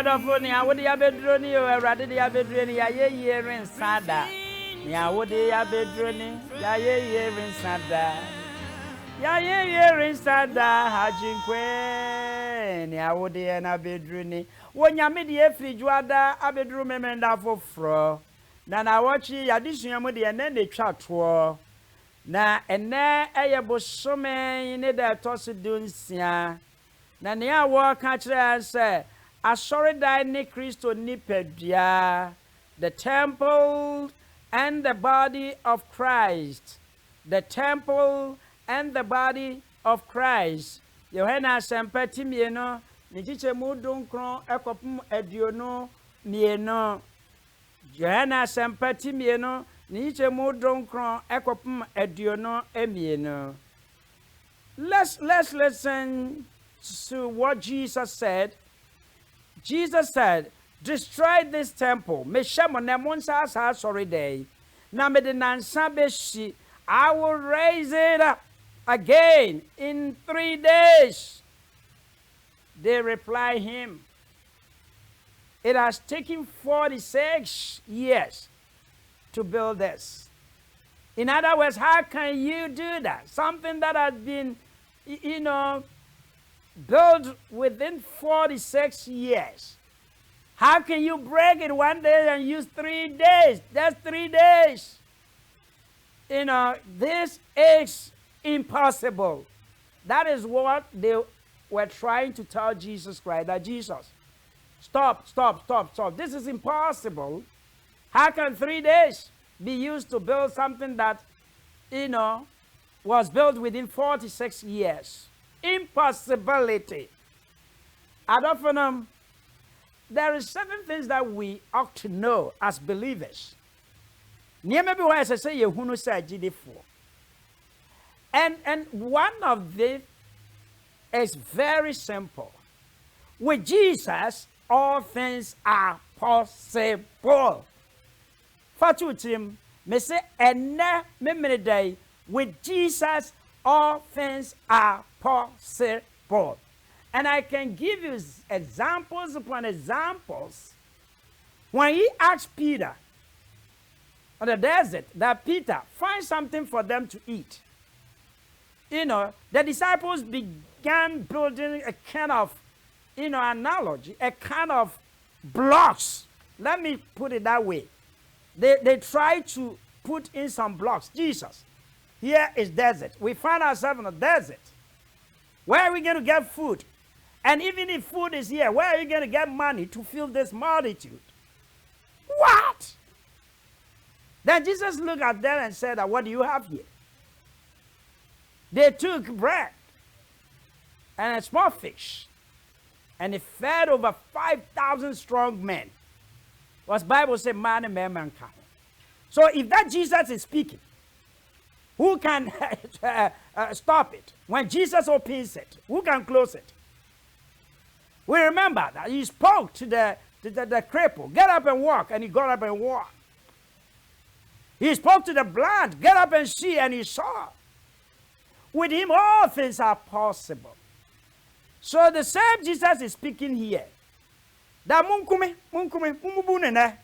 Adophonia, what the Abedroni, or rather the Abedroni, Yaye in Sada. Ya would the Abedroni, Yaye in Sada. Yaye in Sada, Hajinque, Ya would the Abedroni. When ya made the Frijuada, Abedrum and for fro. Nana watch ye, addition with the and then they chat for. Na ene eye bosome ne da tosi dunsia na ne awo ka kire say asori dan ne Kristo ni pedua the temple and the body of Christ the temple and the body of Christ Yohana sempati mieno ni chiche mu dunkron ekopum aduonu mieno Yohana sempati mieno Niche mudronkron ekopum ediono emieno. Let's listen to what Jesus said. Jesus said, destroy this temple. Meshamo nemonsa sa sorry day. Na me de nansa beshi. I will raise it up again in 3 days. They reply him. It has taken 46 years to build this. In other words, how can you do that? Something that has been, built within 46 years. How can you break it one day and use 3 days? That's 3 days. This is impossible. That is what they were trying to tell Jesus Christ, that Jesus, stop. This is impossible. How can 3 days be used to build something that, was built within 46 years? Impossibility. Adophanum, there is certain things that we ought to know as believers. And one of them is very simple. With Jesus, all things are possible. Fatutim, me say, ene day with Jesus, all things are possible. And I can give you examples upon examples. When he asked Peter on the desert that Peter find something for them to eat, the disciples began building a kind of, analogy, a kind of blocks. Let me put it that way. They try to put in some blocks. Jesus, here is desert. We find ourselves in a desert. Where are we going to get food? And even if food is here, where are you going to get money to fill this multitude? What? Then Jesus looked at them and said, what do you have here? They took bread and a small fish, and they fed over 5,000 strong men. What Bible says, man and mankind. So if that Jesus is speaking, who can stop it? When Jesus opens it, who can close it? We remember that he spoke to the cripple, get up and walk, and he got up and walked. He spoke to the blind, get up and see, and he saw. With him, all things are possible. So the same Jesus is speaking here. Da munkume mumubunene.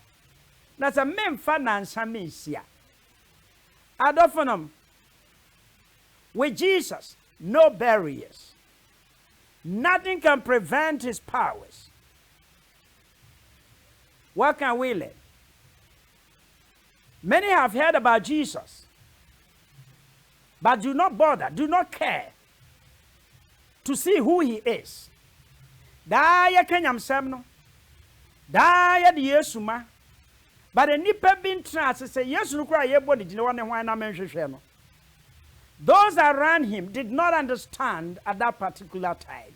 That's a memfa nansa mensia. Adophanum. With Jesus, no barriers. Nothing can prevent his powers. What can we learn? Many have heard about Jesus, but do not bother, do not care to see who he is. Daya kenyam semno. Daya di Yesu ma. But the nipa bin trans say Yesu no kra yebodi di one hwan na menhwehwe no. Those around him did not understand at that particular time.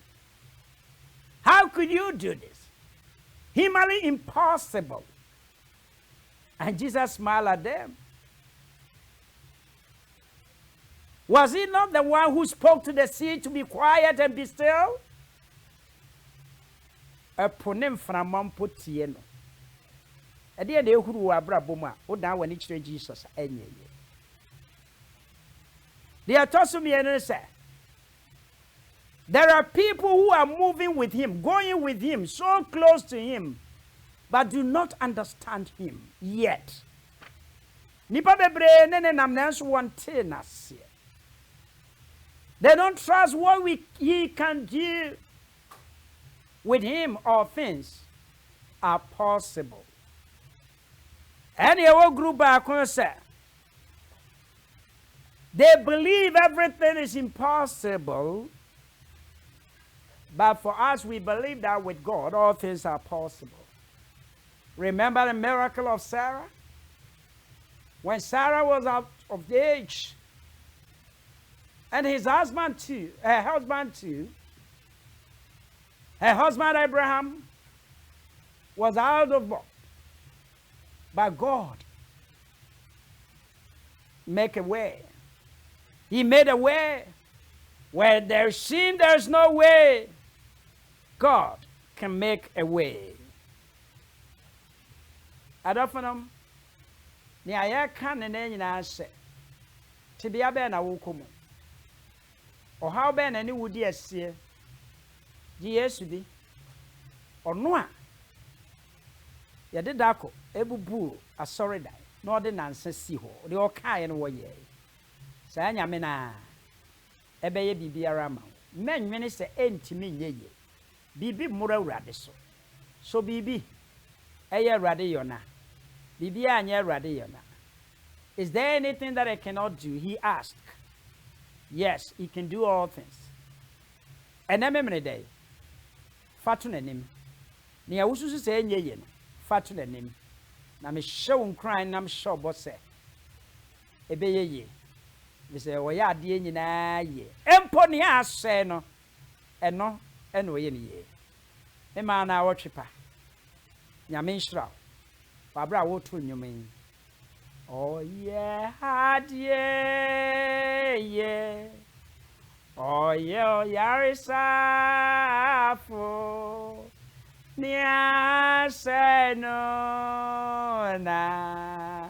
How could you do this? Humanly impossible. And Jesus smiled at them. Was he not the one who spoke to the sea to be quiet and be still? Eponem framam potieno. Ade de ehuru abrabom a odan wani kire Jesus enye. The atosum ye say There are people who are moving with him, going with him, so close to him, but do not understand him yet. Nipa bebre ne nam nanso wonte nase. They don't trust what he can do. With him, all things are possible. Any other group say they believe everything is impossible, but for us, we believe that with God, all things are possible. Remember the miracle of Sarah? When Sarah was out of the age, and his husband too, her husband Abraham was out of work. But God make a way. He made a way. Where there seems there's no way, God can make a way. Adofenum, ni ayeka ne nyina hye. Tibia be na wokomu. O how be na ni wudi asie. Di Yesu di. Ono a ye de dako ebubu asori dai. No de nanse si ho. De o kae no wo ye. Sa nyame na ebeye bibiara ma. Menwene se entimi nyeye. Bibi mura urade so. So bibi eye urade yona. Bibi anye urade yona. Is there anything that I cannot do? He asked. Yes, he can do all things. And ememene day. Fatu nanim. Ni awususu se nyeye no. Fatu nanim. Na me show crying nam sure bo se. Ebeye ye. We say, "Oh yeah, dear, ye." Empony has said no, and no, and we ye. A man, our chipper. Yamin shroud. Barbara, what to you mean? Oh yeah, dear. Oh yeah, Yarisa for Nia say no, na.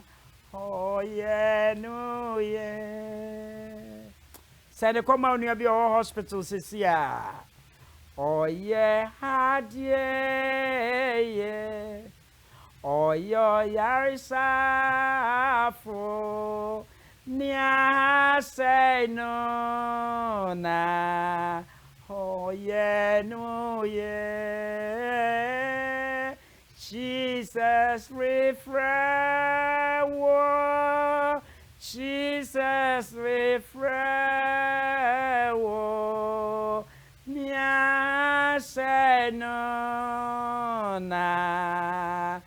Oh yeah, no, yeah. Said the come out near your hospital, Cecilia. Oh yeah, yeah. Oh yeah, Yarisa for Nia say no, na. Oh yeah, no, yeah. Jesus refrain, Jesus refrain, Nia say no, na.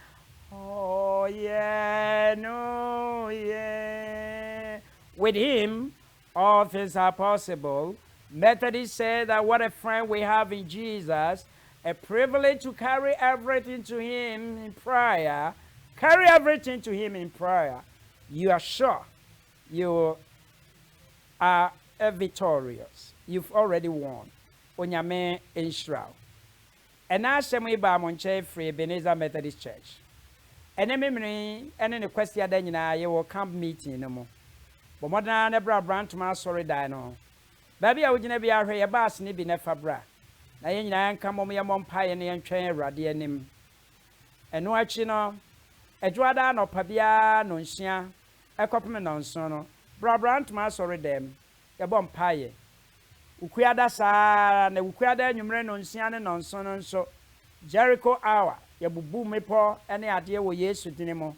Oh yeah, no, yeah. With him, all things are possible. Methodists say that what a friend we have in Jesus. A privilege to carry everything to him in prayer. Carry everything to him in prayer. You are sure you are victorious. You've already won. Onyame Israel. And now we ba monche free Ebenezer Methodist Church. And then the question then you will camp meeting no more. But more than a brand to my sorry dino. Baby, I would never be a bass ni be never bra. Na yen come on your pie and train radi nim. And no achino, a drada no pabia no shia, a copman on sono, brand my sorry dem, a bomb pie. Uquiada sa, and uquiada numero on sian on sono so Jericho hour, ya bubu me po, any idea wo yesu dinemo.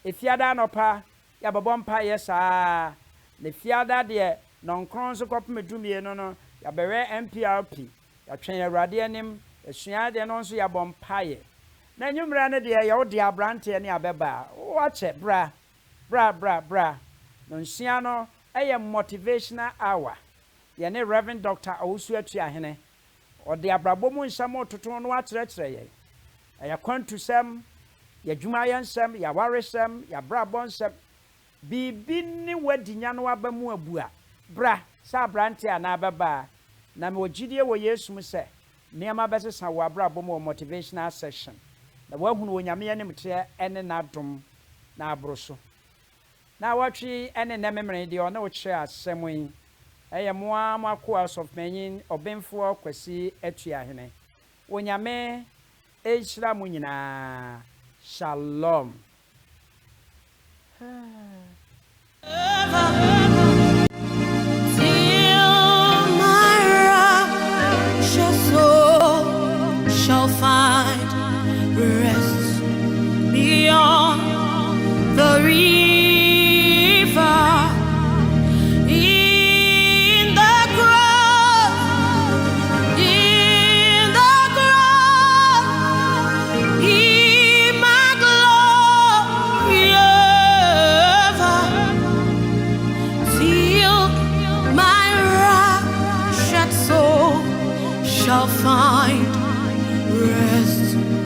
If yada no pa, ya bomb pie sa, the fiada de non cronso copme dumie no, ya bere MPRP. Ya train radio nim, a shia de non so ya bompaye. Na nyumra ne de ya odi abrante ne abeba. Watch it, bra. Non shia no, a motivational hour. Ya ne Reverend Dr. Awusu Atuahene. O de abrabo mu nsamo toton no akyerɛkyerɛ ye. Ya kwantu sem, ya dwumaye nsem, ya waresem, ya brabo nsem. Bibi ni wadinya no abamu abua. Bra, sa abrante ana abeba. Na me ogidie wo Yesu mu se niam abesesa wo abrabo mo motivational session na wo hunu onyame anim te ene na dom na abroso na watwi ene na memre de ona wo kire asem yi ɛyɛ moa mo akoa asɔfomanyin ɔbɛmfoɔ Kwasi Atuahene. Onyame ɛnhyira mo nyinaa. Shalom. Shall find rest beyond the river. In the grove, in my glory ever, till my raptured soul shall find rest.